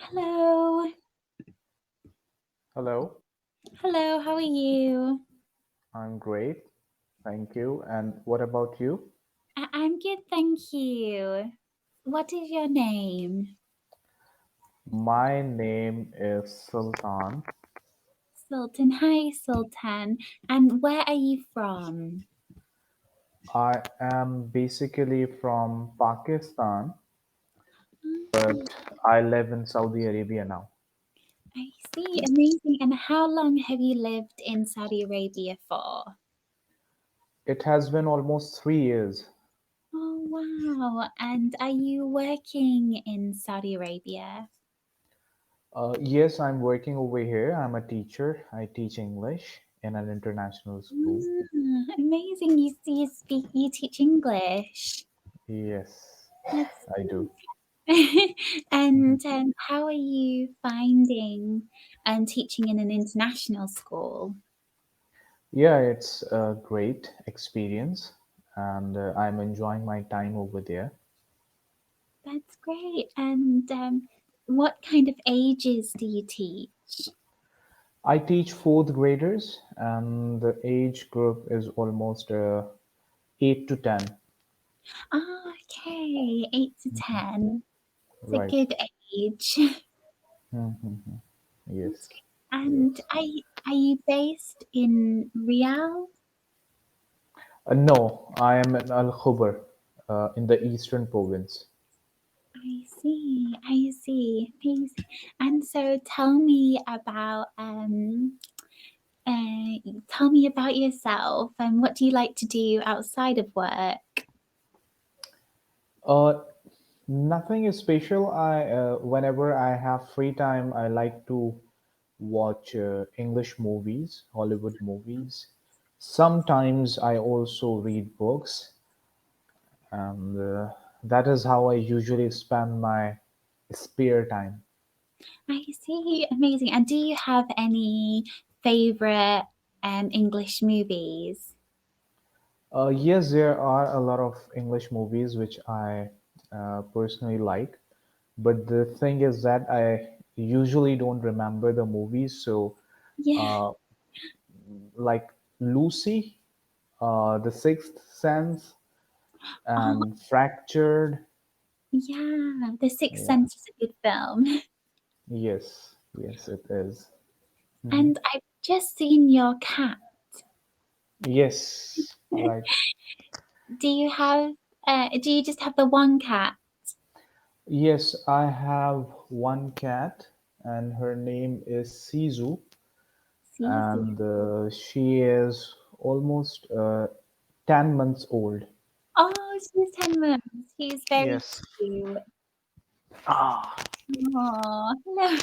Hello. Hello, Hello, how are you? I'm great. Thank you. And what about you? I'm good, thank you. What is your name? My name is Sultan. Sultan. Hi, Sultan. And where are you from? I am basically from Pakistan, Mm, but I live in Saudi Arabia now. I see, amazing. And how long have you lived in Saudi Arabia for? It has been almost 3 years. Oh, wow. And are you working in Saudi Arabia? Yes, I'm working over here. I'm a teacher. I teach English in an international school. Amazing. You teach English. Yes, That's I do. Mhm. And how are you finding teaching in an international school? Yeah, it's a great experience, and I'm enjoying my time over there. That's great. And what kind of ages do you teach? I teach fourth graders, and the age group is almost 8 to 10. Oh, okay, 8 to 10. It's a Right. good age. Mhm. That's Yes. good. And Yes. are you based in Riyadh? No, I am in Al Khubar in the eastern province. I see, I see. Amazing. And so tell me about tell me about yourself and what do you like to do outside of work? Uh, Nothing is special. Whenever I have free time, I like to watch English movies, Hollywood movies. Sometimes I also read books, and that is how I usually spend my spare time. I see, amazing. And do you have any favorite English movies? Yes, there are a lot of English movies which I personally like, but the thing is that I usually don't remember the movies. So, Yeah, uh, like Lucy, The Sixth Sense, oh and Fractured. yeah, The Sixth Yeah, Sense is a good film. yes, yes, it is. Mhm. And I've just seen your cat. Yes, right. Do you just have the one cat? Yes, I have one cat, and her name is Sizu, Caesar. and she is almost 10 months old. Oh, she's 10 months. She's very Yes. cute. Ah, Oh, hello.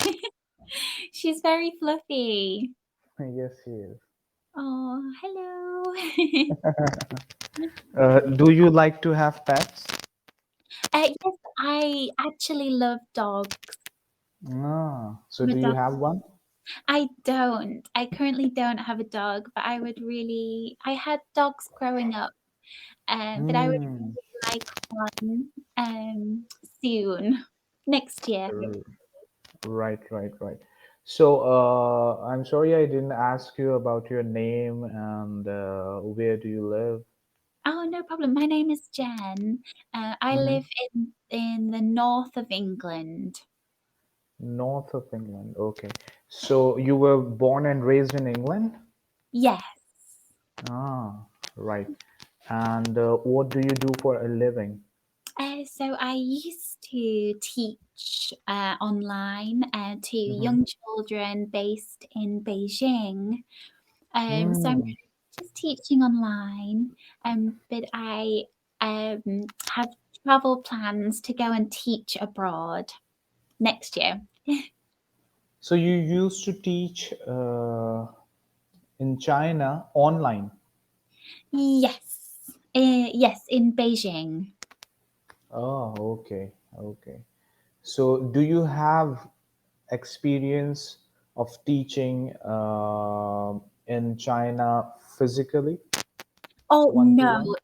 She's very fluffy. yes, she is. Oh, hello. Do you like to have pets? Yes, I actually love dogs. Ah, so I'm a do you dog. have one? I don't. I currently don't have a dog, but I would really. I had dogs growing up, but I would Hmm. really like one soon, next year. r- Right, right, right. So, I'm sorry I didn't ask you about your name and where do you live? Oh, no problem. My name is Jen. I Hmm. live in the north of England. North of England. Okay. So you were born and raised in England? Yes. Ah, right. And what do you do for a living? So I used to teach online to Mm-hmm. young children based in Beijing. So I'm Hmm. just teaching online, but I have travel plans to go and teach abroad next year. So you used to teach in China online. Yes, yes, in Beijing. Oh, okay, okay. So do you have experience of teaching in China physically, Oh one to no, one?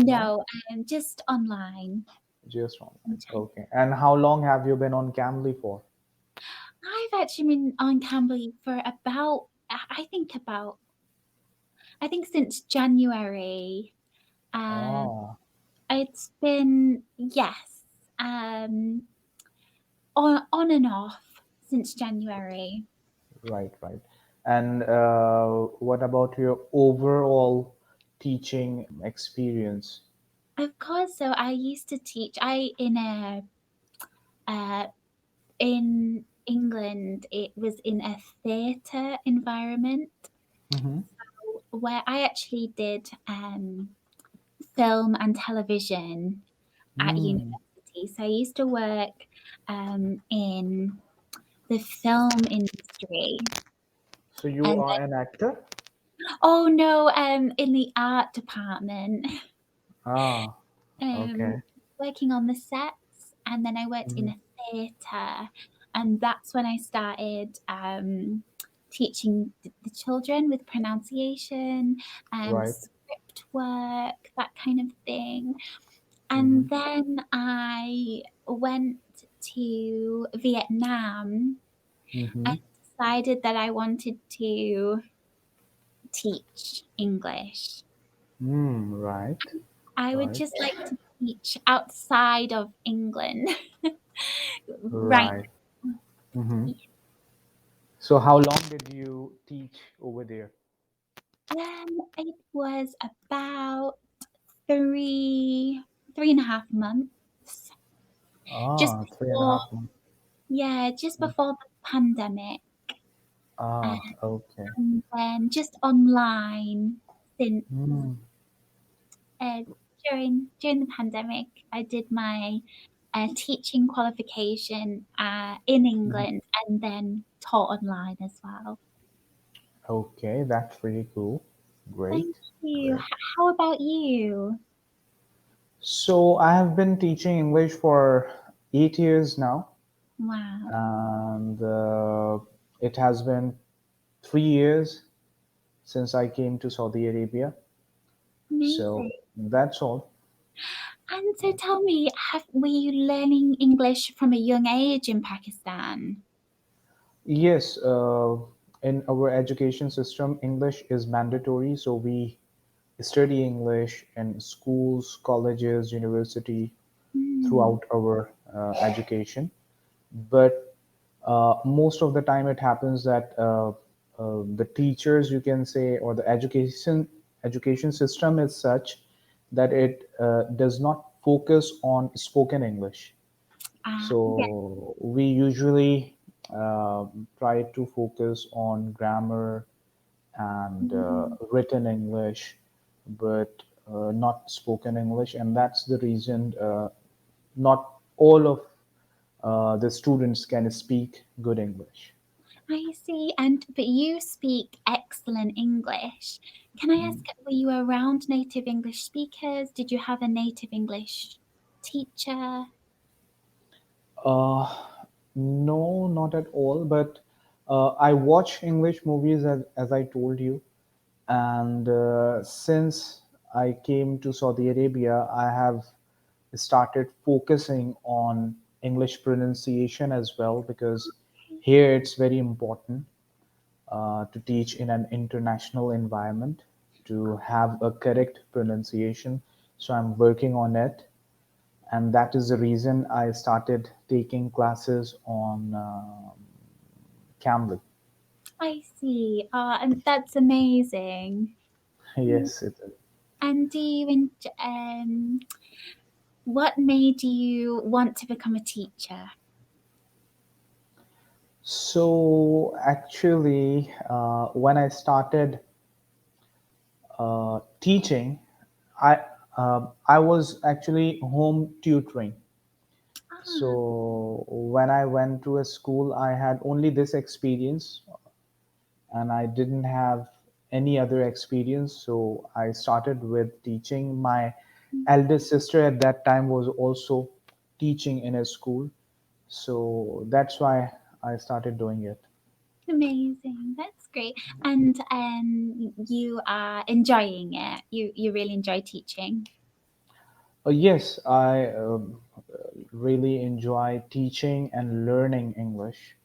No, no, just online. just online. Okay. And how long have you been on Cambly for? actually been on Cambly for about, I think since January. Um, Ah, it's been, yes, um, on and off since January. right, right. And what about your overall teaching experience? Of course. So I used to teach. I in a uh, in England. It was in a theatre environment Mm-hmm. where I actually did film and television at Mm. university. So I used to work in the film industry, So you and are an actor? oh no, in the art department. Ah, um, okay. Working on the sets, and then I worked in Mhm. a theatre, and that's when I started teaching the children with pronunciation, Right. script work, that kind of thing. And Mm-hmm. then I went to Vietnam Mm-hmm. and decided that I wanted to teach English. Right. I would Right. just like to teach outside of England right Right. Mm-hmm. now. So how long did you teach over there? It was about three, 3.5 months. Just Ah, three and a before, half months. yeah, just before the pandemic. Uh, Ah, okay. and then just online since Mm. uh, during the pandemic, I did my teaching qualification in Mhm. England and then taught online as well. Okay, that's pretty cool. Great. Thank you. Great. How about you? So I have been teaching English for 8 years now, Wow, and it has been 3 years since I came to Saudi Arabia. So amazing. that's all. And so tell me, were you learning English from a young age in Pakistan? Yes, in our education system, English is mandatory, so we study English in schools, colleges, university Hmm. throughout our education. But most of the time, it happens that the teachers, you can say, or the education system is such that it does not focus on spoken English. Yeah. So we usually uh, try to focus on grammar and Mm, written English, but not spoken English, and that's the reason not all of the students can speak good English. I see. And but you speak excellent English. Can I ask, were you around native English speakers? Did you have a native English teacher? Uh, no, not at all. But I watch English movies as I told you, and since I came to Saudi Arabia, I have started focusing on English pronunciation as well because here it's very important to teach in an international environment to have a correct pronunciation. So I'm working on it, and that is the reason I started taking classes on Cambly. I see. And that's amazing. Mm. Yes, it is. And what made you want to become a teacher? So actually, when I started teaching, I I was actually home tutoring. Ah, So when I went to a school, I had only this experience, and I didn't have any other experience. So I started with teaching. My eldest sister at that time was also teaching in a school. So that's why I started doing it. amazing. That's great. And you are enjoying it. You really enjoy teaching. Yes, I really enjoy teaching and learning English.